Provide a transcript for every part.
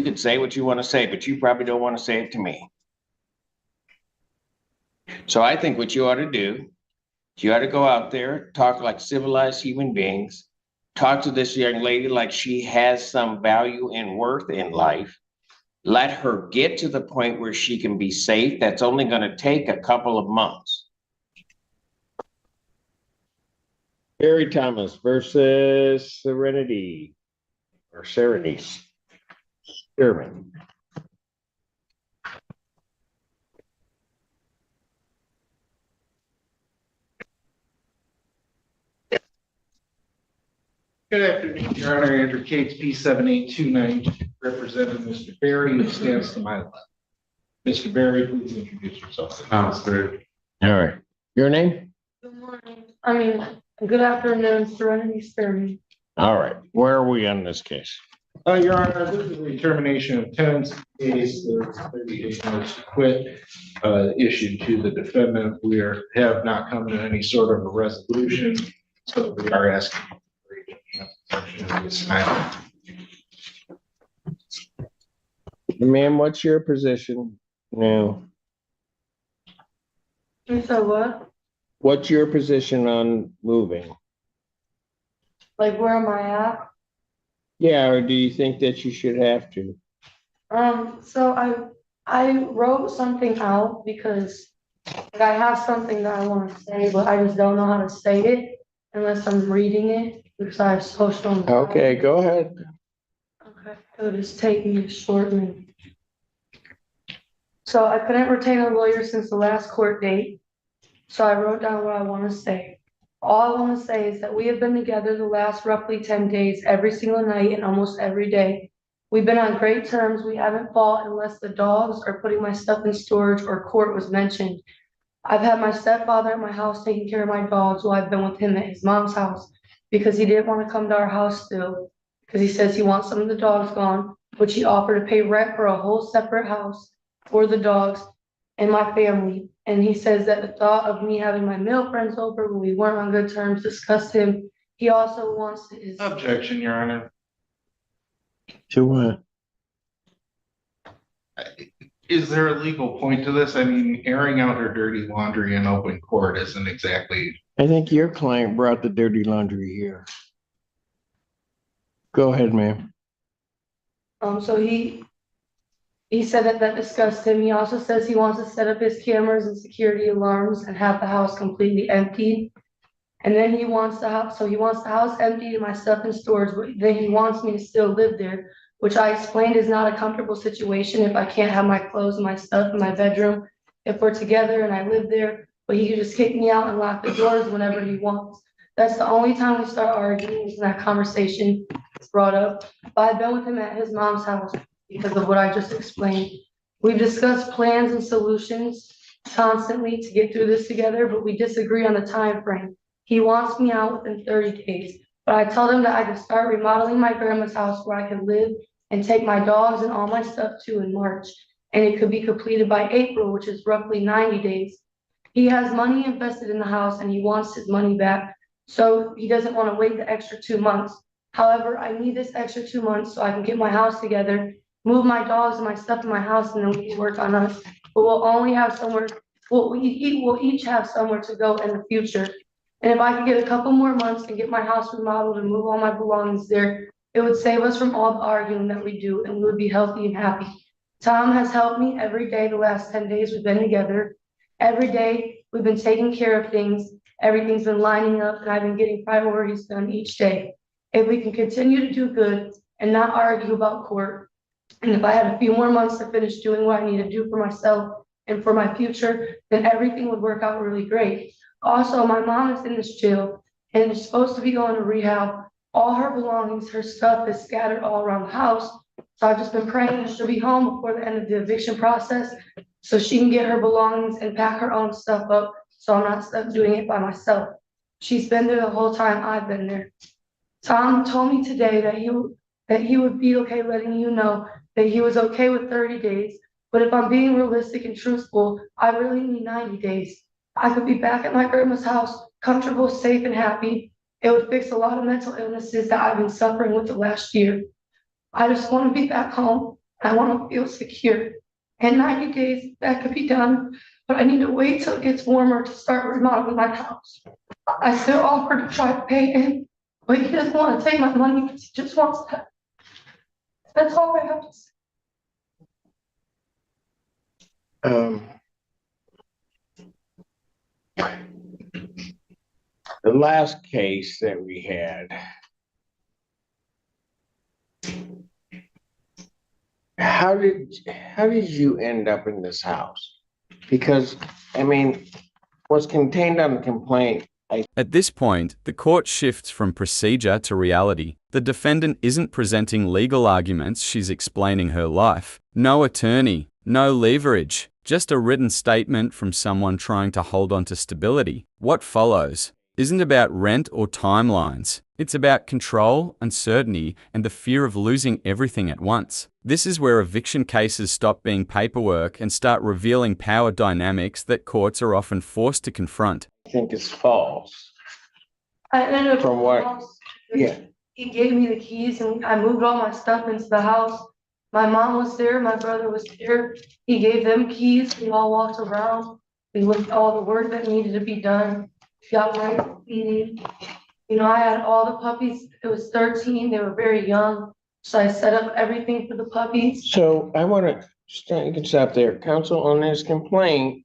You can say what you want to say, but you probably don't want to say it to me. So I think what you ought to do, you ought to go out there, talk like civilized human beings, talk to this young lady like she has some value and worth in life. Let her get to the point where she can be safe. That's only going to take a couple of months. Barry Thomas versus Serenity or Serenity Sturman. Good afternoon, Your Honor. Andrew Cates, P7829, representing Mr. Barry, who stands to my left. Mr. Barry, please introduce yourself. All right. Your name? Good morning. Good afternoon, Serenity Sturman. All right. Where are we on this case? Your Honor, this is a termination of tenants case. There's 30 days notice to quit issued to the defendant. We have not come to any sort of a resolution, so we are asking for this matter. Ma'am, what's your position now? You said what? What's your position on moving? Like, where am I at? Yeah, or do you think that you should have to? So I wrote something out because like, I have something that I want to say, but I just don't know how to say it unless I'm reading it because I have social anxiety. Okay, go ahead. Okay, it'll just take me a short minute. So I couldn't retain a lawyer since the last court date. So I wrote down what I want to say. All I want to say is that we have been together the last roughly 10 days, every single night and almost every day. We've been on great terms. We haven't fought unless the dogs are putting my stuff in storage or court was mentioned. I've had my stepfather at my house taking care of my dogs while I've been with him at his mom's house because he didn't want to come to our house still because he says he wants some of the dogs gone, which he offered to pay rent for a whole separate house for the dogs and my family. And he says that the thought of me having my male friends over when we weren't on good terms disgusts him. He also wants his Objection, Your Honor. To what? Is there a legal point to this? I mean, airing out her dirty laundry in open court isn't exactly. I think your client brought the dirty laundry here. Go ahead, ma'am. So he said that disgusts him. He also says he wants to set up his cameras and security alarms and have the house completely emptied. And then he wants the house emptied and my stuff in storage, but then he wants me to still live there, which I explained is not a comfortable situation if I can't have my clothes and my stuff in my bedroom. If we're together and I live there, but he can just kick me out and lock the doors whenever he wants. That's the only time we start arguing is when that conversation is brought up. But I've been with him at his mom's house because of what I just explained. We've discussed plans and solutions constantly to get through this together, but we disagree on the time frame. He wants me out within 30 days, but I told him that I could start remodeling my grandma's house where I could live and take my dogs and all my stuff to in March, and it could be completed by April, which is roughly 90 days. He has money invested in the house and he wants his money back, so he doesn't want to wait the extra 2 months. However, I need this extra 2 months so I can get my house together, move my dogs and my stuff in my house, and then we can work on us. But we'll only have somewhere, we'll each have somewhere to go in the future. And if I could get a couple more months and get my house remodeled and move all my belongings there, it would save us from all the arguing that we do and we would be healthy and happy. Tom has helped me every day the last 10 days we've been together. Every day we've been taking care of things. Everything's been lining up and I've been getting priorities done each day. If we can continue to do good and not argue about court, and if I had a few more months to finish doing what I need to do for myself and for my future, then everything would work out really great. Also, my mom is in this jail and is supposed to be going to rehab. All her belongings, her stuff is scattered all around the house. So I've just been praying that she'll be home before the end of the eviction process so she can get her belongings and pack her own stuff up so I'm not stuck doing it by myself. She's been there the whole time I've been there. Tom told me today that he would be okay letting you know that he was okay with 30 days. But if I'm being realistic and truthful, I really need 90 days. I could be back at my grandma's house, comfortable, safe, and happy. It would fix a lot of mental illnesses that I've been suffering with the last year. I just want to be back home. I want to feel secure. In 90 days, that could be done, but I need to wait till it gets warmer to start remodeling my house. I still offer to try to pay him, but he doesn't want to take my money because he just wants that. That's all I have to say. The last case that we had, how did you end up in this house? Because, I mean, what's contained on the complaint. At this point, the court shifts from procedure to reality. The defendant isn't presenting legal arguments, she's explaining her life. No attorney, no leverage, just a written statement from someone trying to hold on to stability. What follows isn't about rent or timelines. It's about control, uncertainty, and the fear of losing everything at once. This is where eviction cases stop being paperwork and start revealing power dynamics that courts are often forced to confront. I think it's false. I ended up. From what? Yeah. He gave me the keys and I moved all my stuff into the house. My mom was there, my brother was there. He gave them keys. We all walked around. We looked at all the work that needed to be done. Got right feeding. You know, I had all the puppies. It was 13. They were very young. So I set up everything for the puppies. So I want to start, you can stop there. Counsel, on this complaint,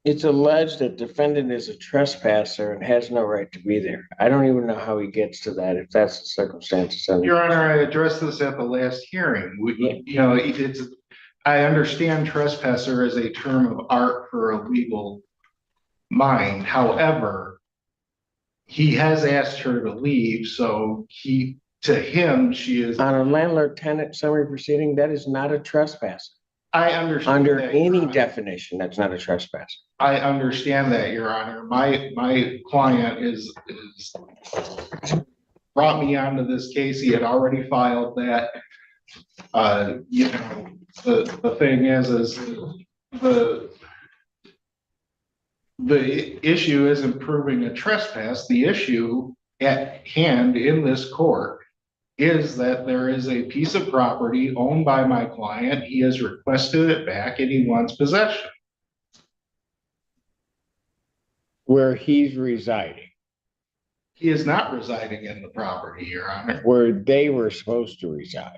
it's alleged that defendant is a trespasser and has no right to be there. I don't even know how he gets to that, if that's the circumstances. Your Honor, I addressed this at the last hearing. I understand trespasser as a term of art for a legal mind. However, he has asked her to leave, so to him, she is. On a landlord-tenant summary proceeding, that is not a trespass. I understand. Under that, any Your Honor. definition, that's not a trespass. I understand that, Your Honor. My client is brought me onto this case. He had already filed that. The thing is the issue isn't proving a trespass. The issue at hand in this court is that there is a piece of property owned by my client. He has requested it back and he wants possession. Where he's residing. He is not residing in the property, Your Honor. Where they were supposed to reside.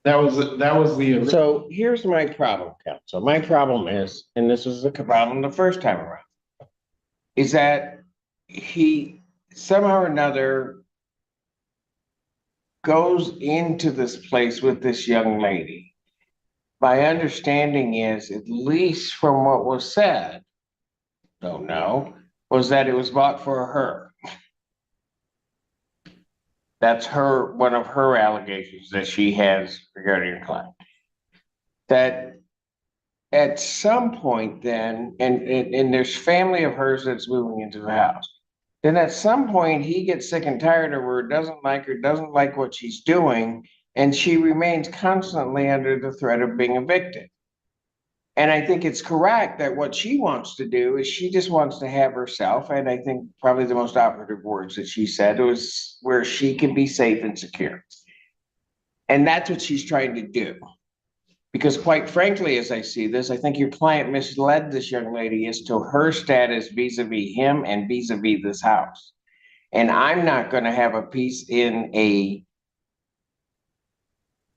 That was the. So here's my problem, counsel. My problem is, and this was the problem the first time around, is that he somehow or another goes into this place with this young lady. My understanding is, at least from what was said, don't know, was that it was bought for her. That's one of her allegations that she has regarding her client. That at some point then, and there's family of hers that's moving into the house. Then at some point he gets sick and tired of her, doesn't like her, doesn't like what she's doing, and she remains constantly under the threat of being evicted. And I think it's correct that what she wants to do is she just wants to have herself, and I think probably the most operative words that she said was where she can be safe and secure. And that's what she's trying to do. Because quite frankly, as I see this, I think your client misled this young lady as to her status vis-a-vis him and vis-a-vis this house. And I'm not going to have a piece in a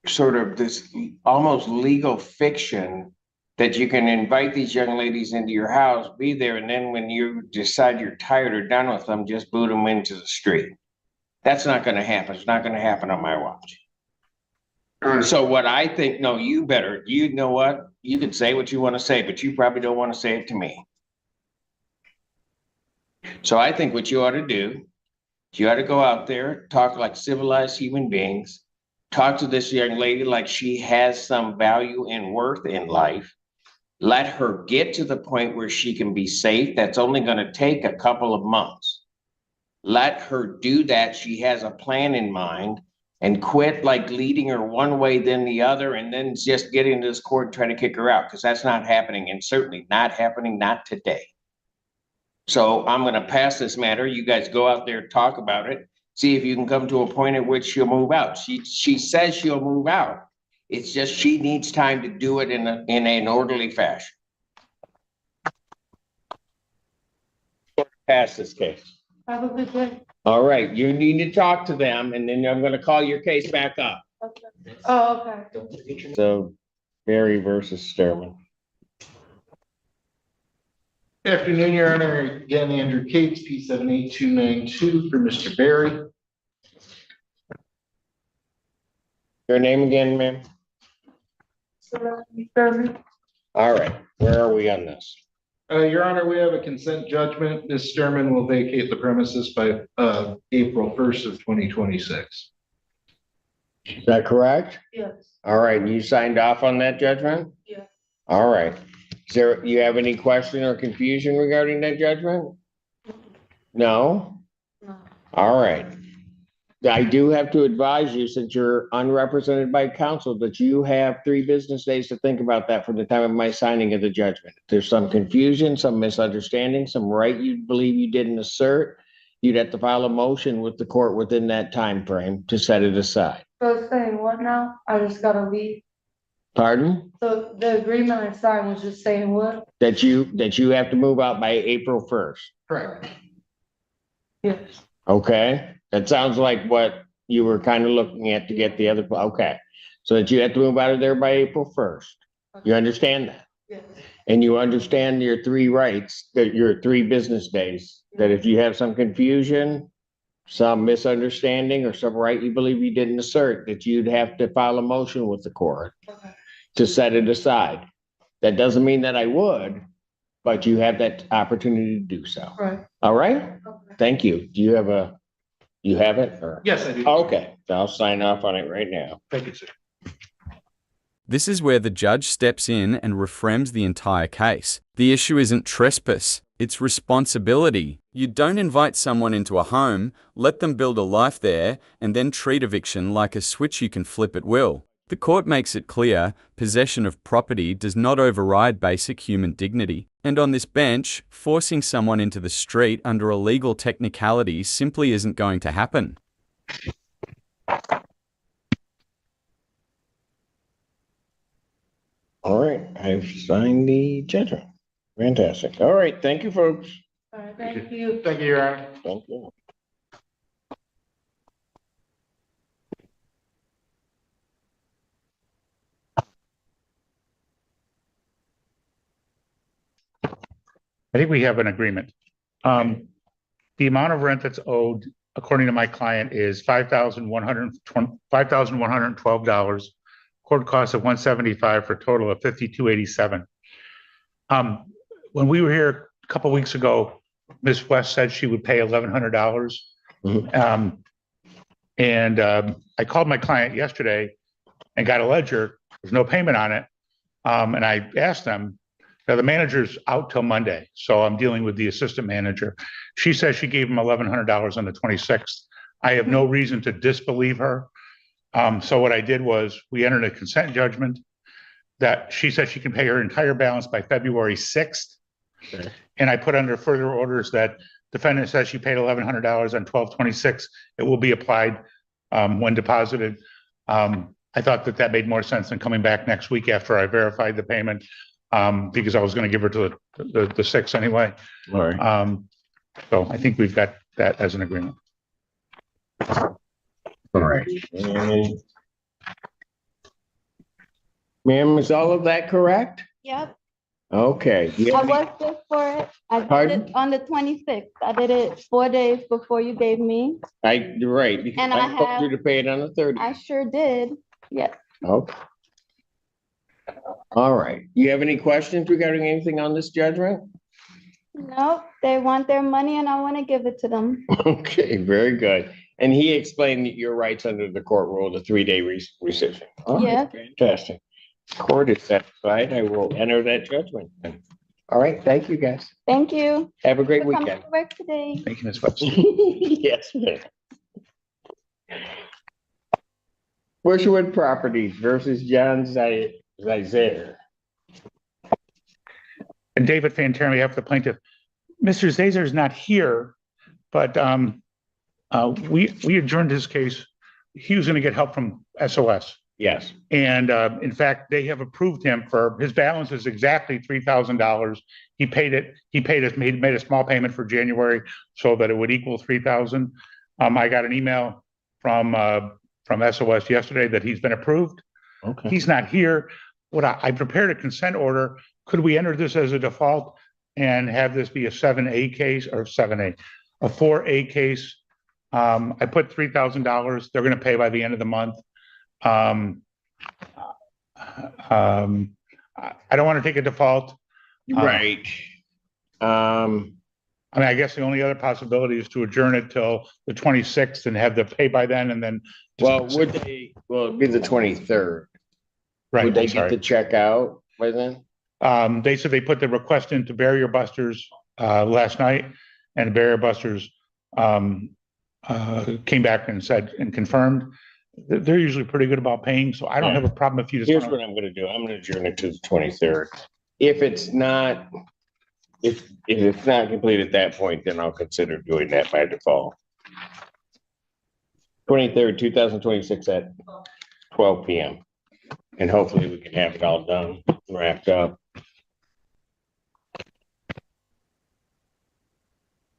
sort of this almost legal fiction that you can invite these young ladies into your house, be there, and then when you decide you're tired or done with them, just boot them into the street. That's not going to happen. It's not going to happen on my watch. So what I think, no, you know what? You can say what you want to say, but you probably don't want to say it to me. So I think what you ought to do, you ought to go out there, talk like civilized human beings, talk to this young lady like she has some value and worth in life. Let her get to the point where she can be safe. That's only going to take a couple of months. Let her do that. She has a plan in mind, and quit like leading her one way, then the other, and then just get into this court and try to kick her out, because that's not happening, and certainly not happening, not today. So I'm going to pass this matter. You guys go out there, talk about it. See if you can come to a point at which she'll move out. She says she'll move out. It's just she needs time to do it in an orderly fashion. Pass this case. Have a good day. All right, you need to talk to them and then I'm gonna call your case back up. Okay. Oh, okay. So Barry versus Sturman. Afternoon, Your Honor. Again, Andrew Cates, P78292 for Mr. Barry. Your name again, ma'am? Sturman. All right, where are we on this? Your Honor, we have a consent judgment. Ms. Sturman will vacate the premises by April 1st of 2026. Is that correct? Yes. All right, you signed off on that judgment? Yeah. All right. Is there, you have any question or confusion regarding that judgment? No? No. All right. I do have to advise you, since you're unrepresented by counsel, that you have 3 business days to think about that from the time of my signing of the judgment. If there's some confusion, some misunderstanding, some right you believe you didn't assert, you'd have to file a motion with the court within that time frame to set it aside. So it's saying what now? I just gotta leave. Pardon? So the agreement I signed was just saying what? That you have to move out by April 1st. Correct. Yes. Okay, that sounds like what you were kind of looking at to get the other, okay. So that you have to move out of there by April 1st. You understand that? Yes. And you understand your 3 rights, that your 3 business days, that if you have some confusion, some misunderstanding, or some right you believe you didn't assert, that you'd have to file a motion with the court Okay. to set it aside. That doesn't mean that I would, but you have that opportunity to do so. Right. All right? Okay. Thank you. Do you have you have it or? Yes, I do. Okay, I'll sign off on it right now. Thank you, sir. This is where the judge steps in and reframes the entire case. The issue isn't trespass, it's responsibility. You don't invite someone into a home, let them build a life there, and then treat eviction like a switch you can flip at will. The court makes it clear possession of property does not override basic human dignity. And on this bench, forcing someone into the street under a legal technicality simply isn't going to happen. All right, I've signed the judgment. Fantastic. All right, thank you, folks. All right, thank you. Thank you, Your Honor. Thank you. I think we have an agreement. The amount of rent that's owed, according to my client, is $5,112. Court cost of $175 for a total of $5,287. When we were here a couple weeks ago, Ms. West said she would pay $1,100. I called my client yesterday and got a ledger. There's no payment on it. And I asked them, now the manager's out till Monday, so I'm dealing with the assistant manager. She says she gave him $1,100 on the 26th. I have no reason to disbelieve her. So what I did was we entered a consent judgment that she said she can pay her entire balance by February 6th. Okay. And I put under further orders that defendant says she paid $1,100 on 12/26. It will be applied when deposited. I thought that made more sense than coming back next week after I verified the payment. Because I was going to give her to the 6th anyway. All right. So I think we've got that as an agreement. All right. Ma'am, is all of that correct? Yep, Okay. You I have any- worked it for it. I did Pardon? it on the 26th. I did it 4 days before you gave me. You're right. Because And I I told have- you to pay it on the 30th. I sure did. Yes. Okay. All right. You have any questions regarding anything on this judgment? Nope, they want their money and I want to give it to them. Okay, very good. And he explained that your rights under the court rule, the 3-day rescission. All right, Yeah. fantastic. Court is satisfied. I will enter that judgment. All right, thank you, guys. Thank you Have a great for coming weekend. to work today. Thank you, Ms. West. Yes, ma'am. Bushwood Properties versus John Zizer. And David Fantarin, we have the plaintiff. Mr. Zazer is not here, but We adjourned his case. He was going to get help from SOS. Yes. And in fact, they have approved him for his balance is exactly $3,000. He paid it. He made a small payment for January so that it would equal 3,000. I got an email from SOS yesterday that he's been approved. Okay. He's not here. I prepared a consent order. Could we enter this as a default and have this be a 7A case or 7A, a 4A case? I put $3,000. They're going to pay by the end of the month. I don't want to take a default. Right. I mean, I guess the only other possibility is to adjourn it till the 26th and have the pay by then and then. Well, it'd be the 23rd. Right. Would they I'm get sorry. the check out by then? They said they put the request into Barrier Busters last night, and Barrier Busters came back and said and confirmed. They're usually pretty good about paying, so I don't have a problem if you just. Here's what I'm gonna do. I'm gonna adjourn it to the 23rd. If it's not complete at that point, then I'll consider doing that by default. 23rd, 2026 at 12 p.m. And hopefully we can have it all done, wrapped up.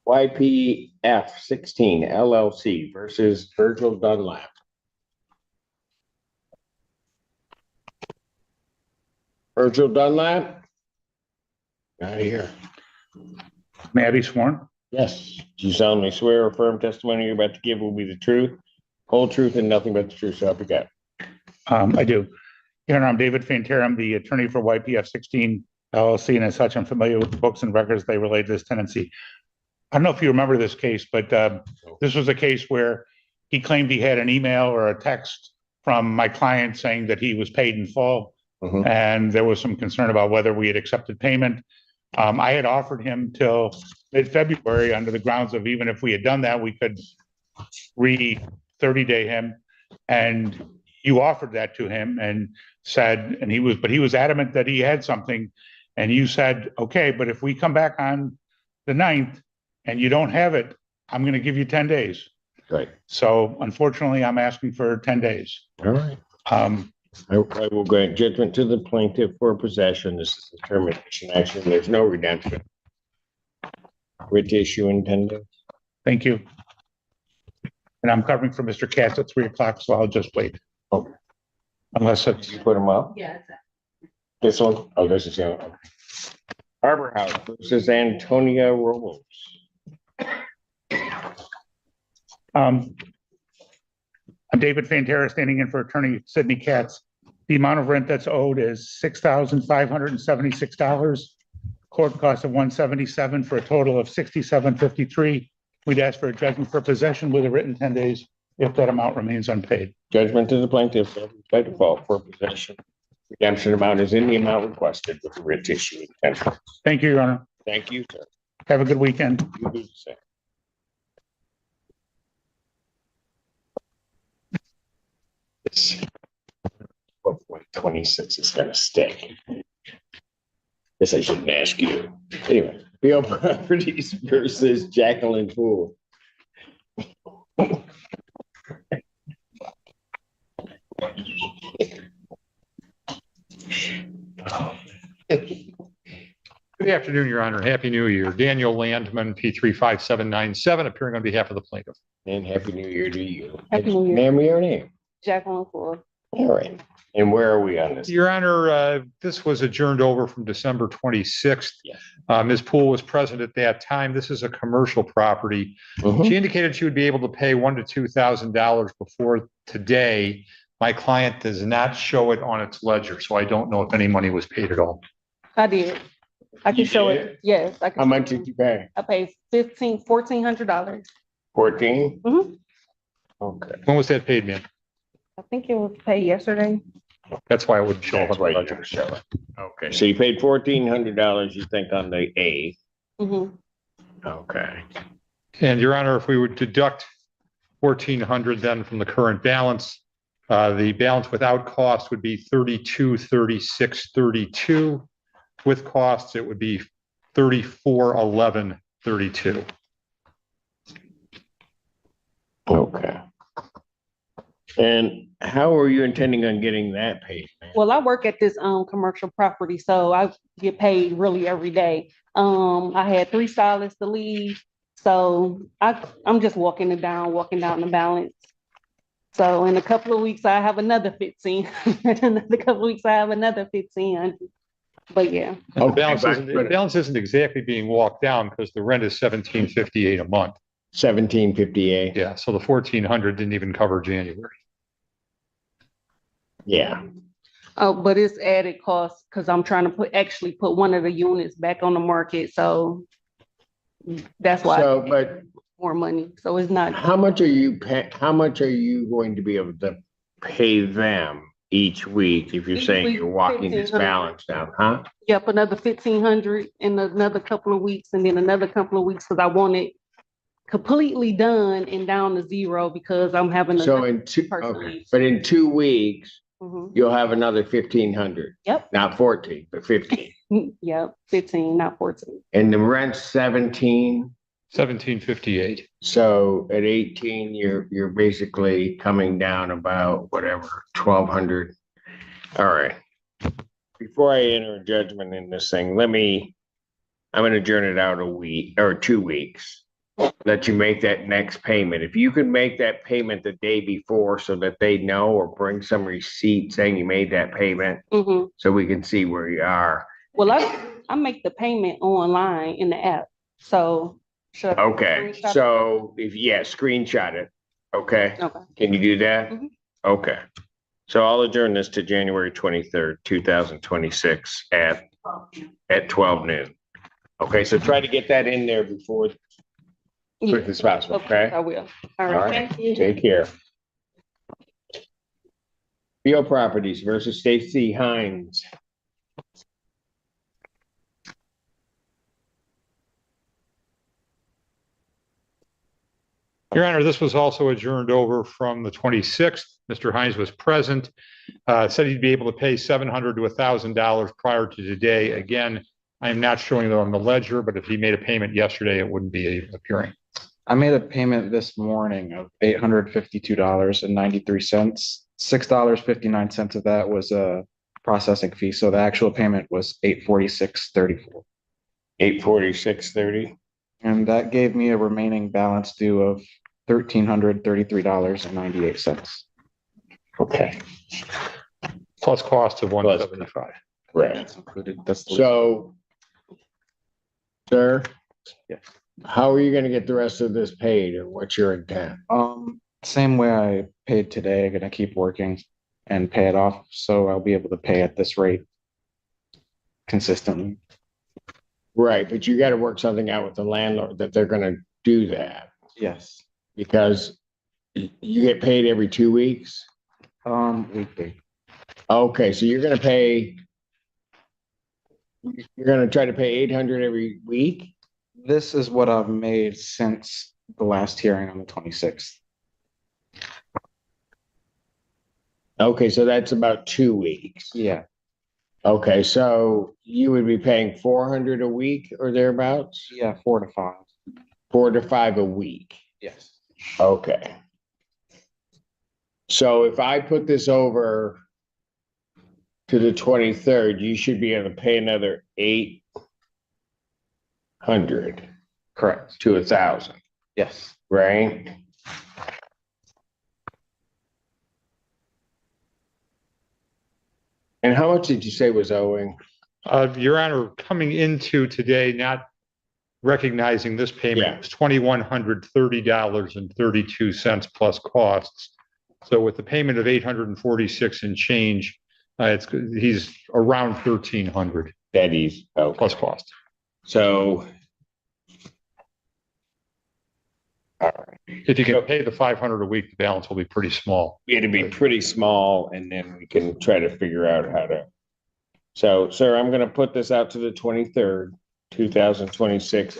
YPF 16 LLC versus Virgil Dunlap. Virgil Dunlap? Not here. May I be sworn? Yes. Do you solemnly swear or affirm testimony you're about to give will be the truth, whole truth, and nothing but the truth, so help you God? I do. Your Honor, I'm David Fanter. I'm the attorney for YPF 16 LLC, and as such, I'm familiar with the books and records they relate to this tenancy. I don't know if you remember this case, but this was a case where he claimed he had an email or a text from my client saying that he was paid in full, and there was some concern about whether we had accepted payment. I had offered him till mid-February under the grounds of even if we had done that, we could re-30-day him, and you offered that to him and said, and he was adamant that he had something, and you said, okay, but if we come back on the 9th and you don't have it, I'm going to give you 10 days. Right. So unfortunately, I'm asking for 10 days. All right. I will grant judgment to the plaintiff for possession. This is a termination action. There's no redemption. Writ issue in 10 days. Thank you. And I'm covering for Mr. Katz at 3 o'clock, so I'll just wait. Okay. Unless it's. You put them up? Yeah. This one? Oh, this is the other one. Harbor House versus Antonia Robles. I'm David Fantera, standing in for attorney Sidney Katz. The amount of rent that's owed is $6,576. Court cost of $177 for a total of $67.53. We'd ask for a judgment for possession with a written 10 days if that amount remains unpaid. Judgment to the plaintiff by default for possession. Redemption amount is in the amount requested with the writ issue in 10 days. Thank you, Your Honor. Thank you, sir. Have a good weekend. You do the same. This 26 is gonna stay. This I shouldn't ask you. Anyway, Real Properties versus Jacqueline Poole. Good afternoon, Your Honor. Happy New Year. Daniel Landman, P35797, appearing on behalf of the plaintiff. And Happy New Year to you. Happy New Year. Name your name. Jacqueline Ford. All right. And where are we on this? Your Honor, this was adjourned over from December 26th. Yes. Ms. Poole was present at that time. This is a commercial property. She indicated she would be able to pay $1,000 to $2,000 before today. My client does not show it on its ledger, so I don't know if any money was paid at all. I did. I can You show did? it. Yes, I can. How much did you pay? I paid $1,400. 14? Mhm. Okay. When was that paid, ma'am? I think it was paid yesterday. That's why it wouldn't show up That's on why the you ledger. don't show it. Okay. So you paid $1,400, you think, on the 8th? Mhm. Okay. And Your Honor, if we would deduct $1,400 then from the current balance, the balance without cost would be $32,3632. With costs, it would be $34,1132. Okay. And how are you intending on getting that paid, man? Well, I work at this commercial property, so I get paid really every day. I had 3 stylists to leave, so I'm just walking down the balance. So in a couple of weeks, I have another 15. Another couple of weeks, I have another 15. But yeah. And Okay, the balance isn't exactly being walked down because the rent is $1,758 a month. 1758. Yeah, so the 1,400 didn't even cover January. Yeah. Oh, but it's added cost because I'm trying to actually put one of the units back on the market. So that's why So, but more money. So it's not. how much are you going to be able to pay them each week if you're Each saying week, you're walking this 1,500. balance down, huh? Yep, another 1,500 in another couple of weeks, and then another couple of weeks because I want it completely done and down to 0 because I'm having. So in two, person okay, leaves. but in 2 weeks, Mhm. you'll have another 1,500. Yep. Not 14, but 15. Yep, 15, not 14. And the rent's 17. 1,758. So at 18, you're basically coming down about whatever, 1,200. All right. Before I enter a judgment in this thing, I'm gonna adjourn it out a week or 2 weeks. Let you make that next payment. If you can make that payment the day before so that they know, or bring some receipt saying you made that payment Mhm. so we can see where you are. Well, I make the payment online in the app. So should I Okay, screenshot it? so screenshot it. Okay, Okay. can you do that? Mhm. Okay. So I'll adjourn this to January 23rd, 2026 at 12 noon. Okay, so try to get that in there before Yeah. quick as possible, okay? I will. All All right, right, thank you. take care. Real Properties versus Stacy Hines. Your Honor, this was also adjourned over from the 26th. Mr. Hines was present, said he'd be able to pay $700 to $1,000 prior to today. Again, I am not showing that on the ledger, but if he made a payment yesterday, it wouldn't be appearing. I made a payment this morning of $852.93. $6.59 of that was a processing fee. So the actual payment was $846.34. 846.30. And that gave me a remaining balance due of $1,333.98. Okay, Plus cost of $175. right. That's included. That's the So, sir? Yes. How are you gonna get the rest of this paid, or what's your intent? same way I paid today. I'm gonna keep working and pay it off. So I'll be able to pay at this rate consistently. Right, but you gotta work something out with the landlord that they're gonna do that, Yes. because you get paid every 2 weeks? Weekly. Okay, so you're gonna try to pay 800 every week? This is what I've made since the last hearing on the 26th. Okay, so that's about 2 weeks. Yeah. Okay, so you would be paying 400 a week or thereabouts? Yeah, 4 to 5. 4 to 5 a week. Yes. Okay. So if I put this over to the 23rd, you should be able to pay another 800 Correct. to 1,000, Yes. right? And how much did you say was owing? Your Honor, coming into today, not recognizing this payment, Yeah. it was $2,130.32 plus costs. So with the payment of 846 and change, he's around 1,300 That is, okay. plus cost. So, If you can pay the 500 a week, the balance will be pretty small. it'd be pretty small, and then we can try to figure out how to. So, sir, I'm gonna put this out to the 23rd, 2026.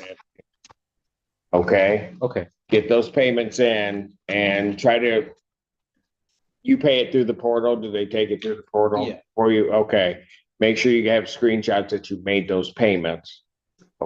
Okay, Okay. get those payments in and try to. You pay it through the portal? Do they take it through the portal? Yeah. For you? Okay. Make sure you have screenshots that you made those payments.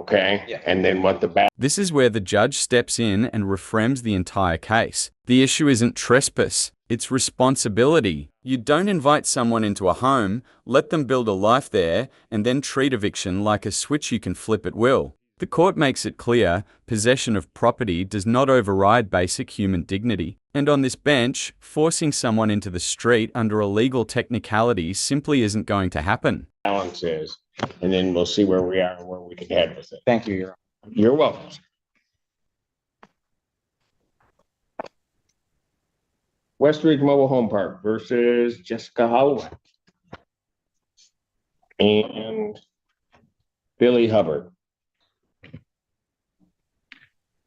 Okay, Yeah. and then what the back, This is where the judge steps in and reframes the entire case. The issue isn't trespass, it's responsibility. You don't invite someone into a home, let them build a life there, and then treat eviction like a switch you can flip at will. The court makes it clear possession of property does not override basic human dignity. And on this bench, forcing someone into the street under a legal technicality simply isn't going to happen. balance is, and then we'll see where we are and where we can head with it. Thank you, Your Honor. You're welcome. Westridge Mobile Home Park versus Jessica Holloway. And Billy Hubbard.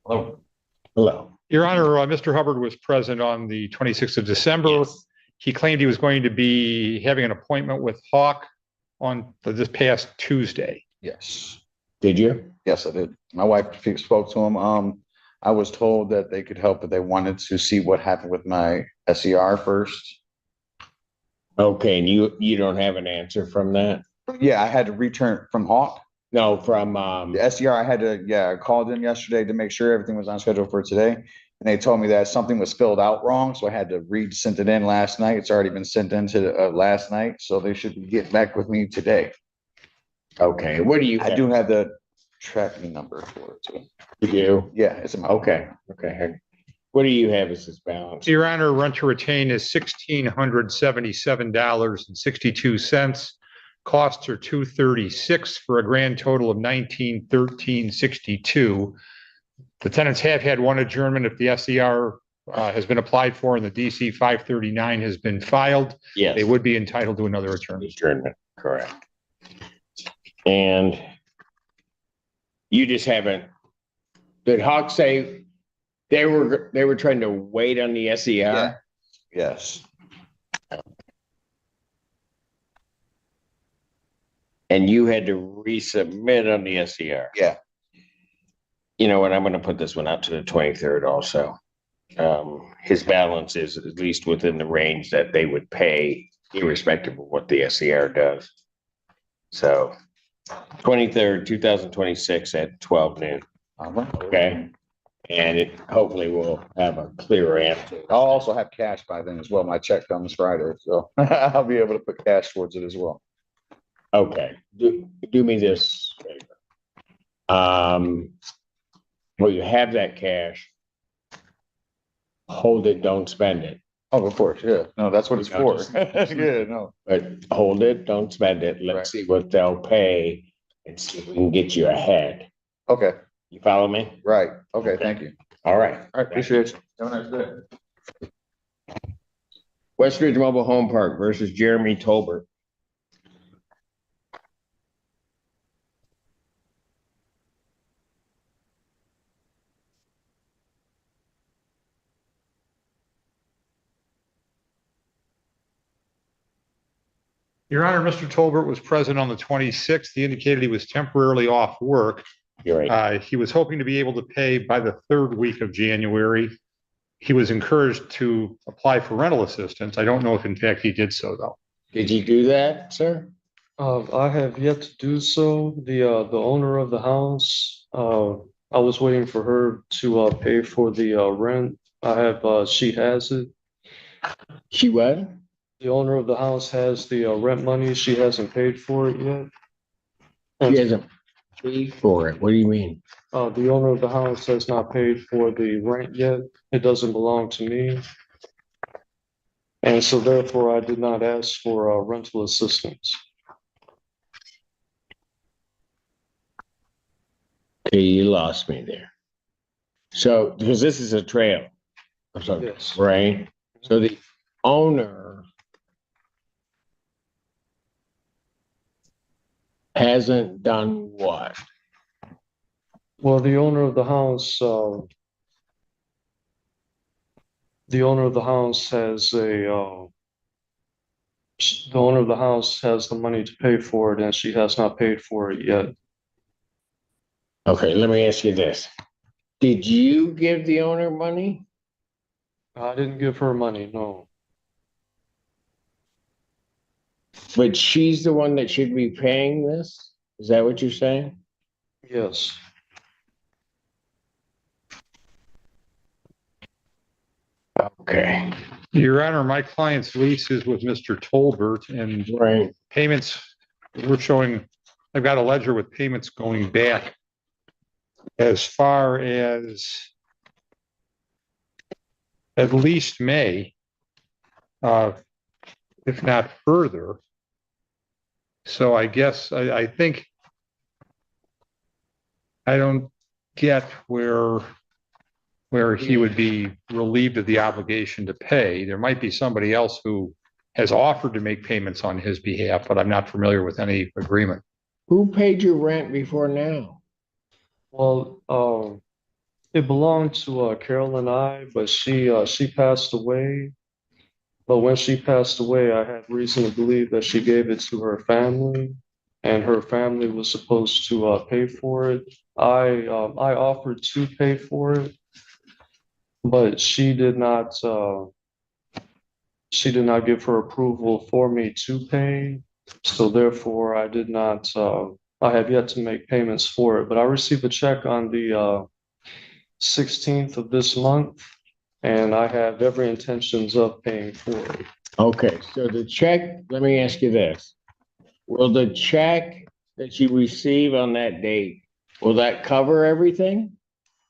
Hello. Hello. Your Honor, Mr. Hubbard was present on the 26th of December. Yes. He claimed he was going to be having an appointment with Hawk on this past Tuesday. Yes, Did you? yes, I did. My wife spoke to him. I was told that they could help, but they wanted to see what happened with my SER first. Okay, and you don't have an answer from that? Yeah, I had to return from Hawk. No, from, The SER, I had to, yeah, I called in yesterday to make sure everything was on schedule for today. And they told me that something was filled out wrong, so I had to sent it in last night. It's already been sent in to last night, so they should get back with me today. okay, what do you? I do have the tracking number for it too. You do? Yeah, it's in my. Okay, okay. What do you have as this balance? Your Honor, rent to retain is $1,677.62. Costs are $236 for a grand total of $1,913.62. The tenants have had one adjournment if the SER has been applied for and the DC 539 has been filed. Yes. They would be entitled to another adjournment. Adjournment, correct. And you just haven't, did Hawk say they were trying to wait on the SER? Yeah. Yes. And you had to resubmit on the SER? Yeah. You know what, I'm gonna put this one out to the 23rd also. His balance is at least within the range that they would pay irrespective of what the SER does. So 23rd, 2026 at 12 noon, okay? And it hopefully will have a clearer answer. I'll also have cash by then as well. My check comes Friday, so I'll be able to put cash towards it as well. Okay, do me this favor. Well, you have that cash. Hold it, don't spend it, Oh, of course, yeah. No, that's what it's You know, for. Yeah, no. but hold it, don't spend it. Right. Let's see what they'll pay and see if we can get you ahead. Okay, You follow me? right. Okay, thank you. All right. All right, appreciate you. Have a nice day. Westridge Mobile Home Park versus Jeremy Tolbert. Your Honor, Mr. Tolbert was present on the 26th. He indicated he was temporarily off work. You're right. He was hoping to be able to pay by the third week of January. He was encouraged to apply for rental assistance. I don't know if in fact he did so though. Did you do that, sir? I have yet to do so. The owner of the house, I was waiting for her to pay for the rent. She has it. She what? The owner of the house has the rent money. She hasn't paid for it yet. She hasn't paid for it. What do you mean? The owner of the house has not paid for the rent yet. It doesn't belong to me. And so therefore I did not ask for rental assistance. Okay, you lost me there. So, because this is a trail. So, Yes. right? So the owner hasn't done what? Well, the owner of the house, the owner of the house has the owner of the house has the money to pay for it, and she has not paid for it yet. Okay, let me ask you this. Did you give the owner money? I didn't give her money, no. But she's the one that should be paying this? Is that what you're saying? Yes. Okay, Your Honor, my client's lease is with Mr. Tolbert and right. payments, we're showing, I've got a ledger with payments going back as far as at least May, if not further. So I guess, I think I don't get where he would be relieved of the obligation to pay. There might be somebody else who has offered to make payments on his behalf, but I'm not familiar with any agreement. Who paid your rent before now? Well, it belonged to Carol and I, but she passed away. But when she passed away, I had reason to believe that she gave it to her family, and her family was supposed to pay for it. I offered to pay for it, but she did not give her approval for me to pay. So therefore, I did not. I have yet to make payments for it. But I received a check on the 16th of this month, and I have every intentions of paying for it. Okay, so the check, let me ask you this. Will the check that you receive on that date, will that cover everything?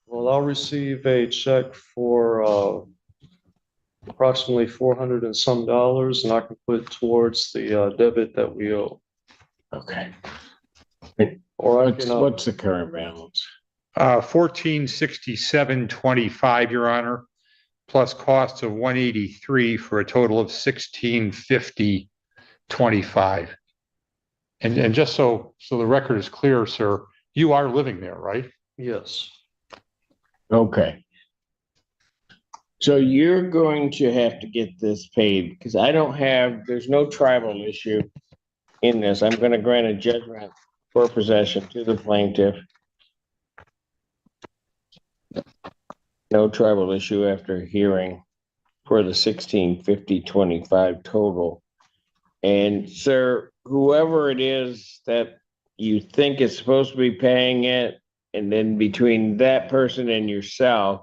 Well, I'll receive a check for approximately $400 and some, and I can put towards the debit that we owe. Okay. Or I can. What's the current balance? 1467.25, Your Honor, plus costs of 183 for a total of 1650.25. And just so the record is clear, sir, you are living there, right? Yes. Okay. So you're going to have to get this paid because there's no tribal issue in this. I'm going to grant a judgment for possession to the plaintiff. No tribal issue after hearing for the 1650.25 total. And sir, whoever it is that you think is supposed to be paying it, and then between that person and yourself,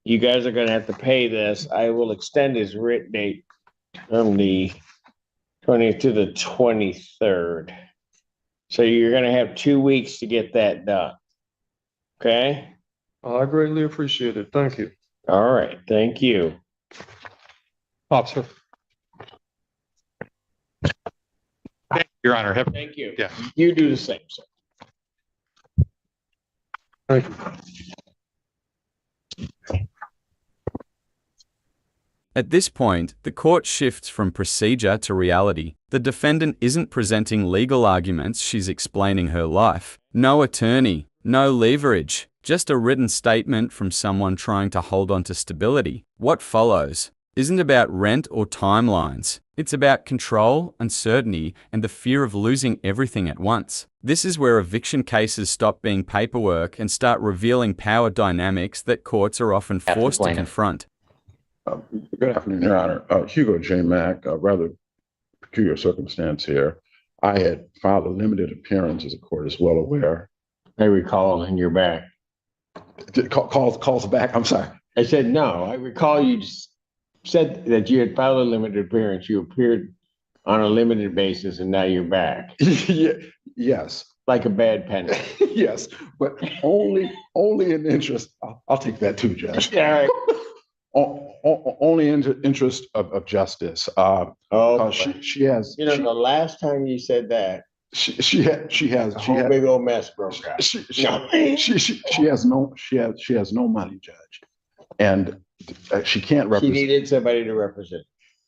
you guys are gonna have to pay this. I will extend his writ date from the 20th to the 23rd. So you're gonna have 2 weeks to get that done. Okay? I greatly appreciate it. Thank you. All right, thank you. Officer. Thank you, Your Honor. Thank you. Yeah. You do the same, sir. Thank you. At this point, the court shifts from procedure to reality. The defendant isn't presenting legal arguments, she's explaining her life. No attorney, no leverage, just a written statement from someone trying to hold on to stability. What follows isn't about rent or timelines. It's about control, uncertainty, and the fear of losing everything at once. This is where eviction cases stop being paperwork and start revealing power dynamics that courts are often forced to confront. Good afternoon, Your Honor. Hugo J. Mack, a rather peculiar circumstance here. I had filed a limited appearance, as the court is well aware. I recall, and you're back. Calls back, I'm sorry. I said, no, I recall you just said that you had filed a limited appearance. You appeared on a limited basis and now you're back. Yes. Like a bad penny. Yes, but only in interest, I'll take that too, Judge. All right. Only in interest of justice. She has. You know, the last time you said that, she has a big old mess broke out. She has no money, Judge, and she can't represent. She needed somebody to represent.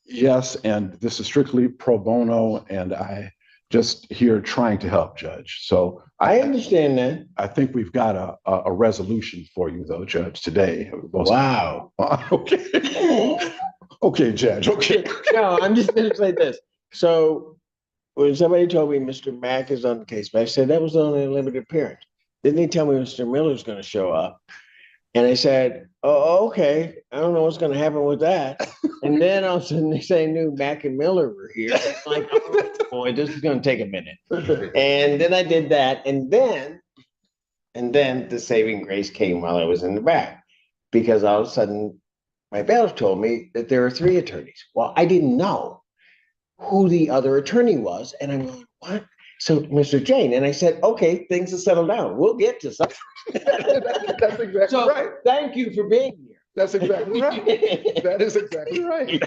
Yes, and this is strictly pro bono, and I just here trying to help, Judge. So I understand that. I think we've got a resolution for you, though, Judge, today. Wow. Okay. Okay, Judge. Okay. No, I'm just going to say this. So when somebody told me Mr. Mack is on the case, but I said that was only a limited appearance. Then they tell me Mr. Miller's going to show up. And I said, oh, okay. I don't know what's going to happen with that. And then all of a sudden they say knew Mack and Miller were here. It's like, oh boy, this is going to take a minute. And then I did that. And then And then the saving grace came while I was in the back, because all of a sudden my bailiff told me that there are 3 attorneys. Well, I didn't know who the other attorney was. And I'm going, what? So Mr. Jane, and I said, okay, things have settled down. We'll get to something. That's exactly So right. thank you for being here. That's exactly right. That is exactly right.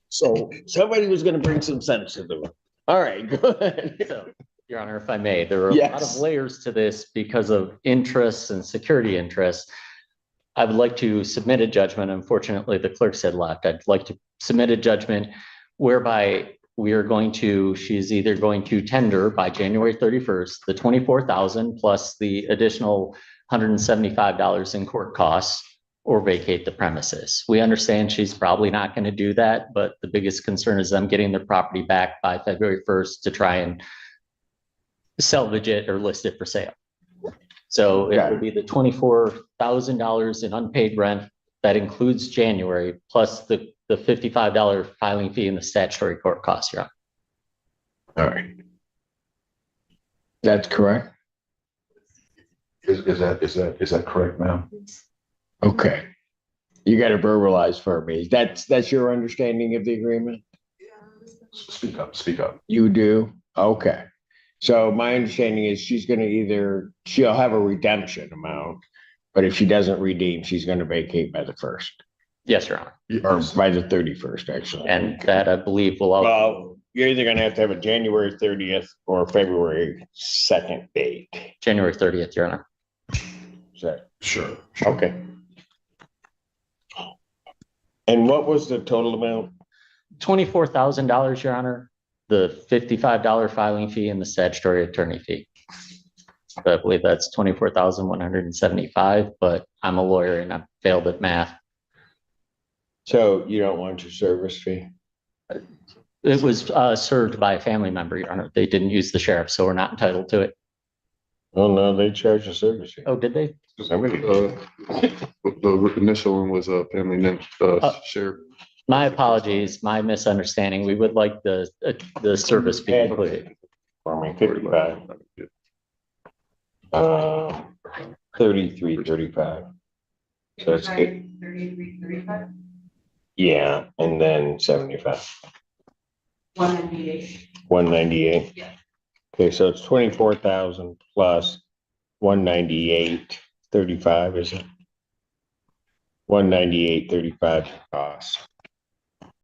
So somebody was gonna bring some sense to the room. All right, go ahead. So, Your Honor, if I may, there are a lot of Yes. layers to this because of interests and security interests. I would like to submit a judgment. Unfortunately, the clerk said left. I'd like to submit a judgment whereby she's either going to tender by January 31st, the 24,000 plus the additional $175 in court costs, or vacate the premises. We understand she's probably not going to do that, but the biggest concern is them getting their property back by February 1st to try and salvage it or list it for sale. So it will be the $24,000 in unpaid rent. That includes January, plus the $55 filing fee and the statutory court costs, Your Honor. All right. That's correct? Is that correct, ma'am? Okay. You gotta verbalize for me. That's your understanding of the agreement? Speak up, speak up. You do? Okay. So my understanding is she'll have a redemption amount, but if she doesn't redeem, she's gonna vacate by the 1st. Yes, Your Honor. Or by the 31st, actually. And that I believe will also, Well, you're either gonna have to have a January 30th or February 2nd date. January 30th, Your Honor. Is that? Sure. Okay. And what was the total amount? $24,000, Your Honor, the $55 filing fee and the statutory attorney fee. So I believe that's $24,175, but I'm a lawyer and I failed at math. So you don't want your service fee? It was served by a family member, Your Honor. They didn't use the sheriff, so we're not entitled to it. Oh, no, they charge a service fee. Oh, did they? Somebody did. The initial one was a family name, share. My apologies, my misunderstanding. We would like the service fee included. For me, 55. 33, 35. So it's 33, 35, yeah, and then 75. 198. 198. Yeah. Okay, so it's 24,000 plus 198.35, is it? 198.35 costs.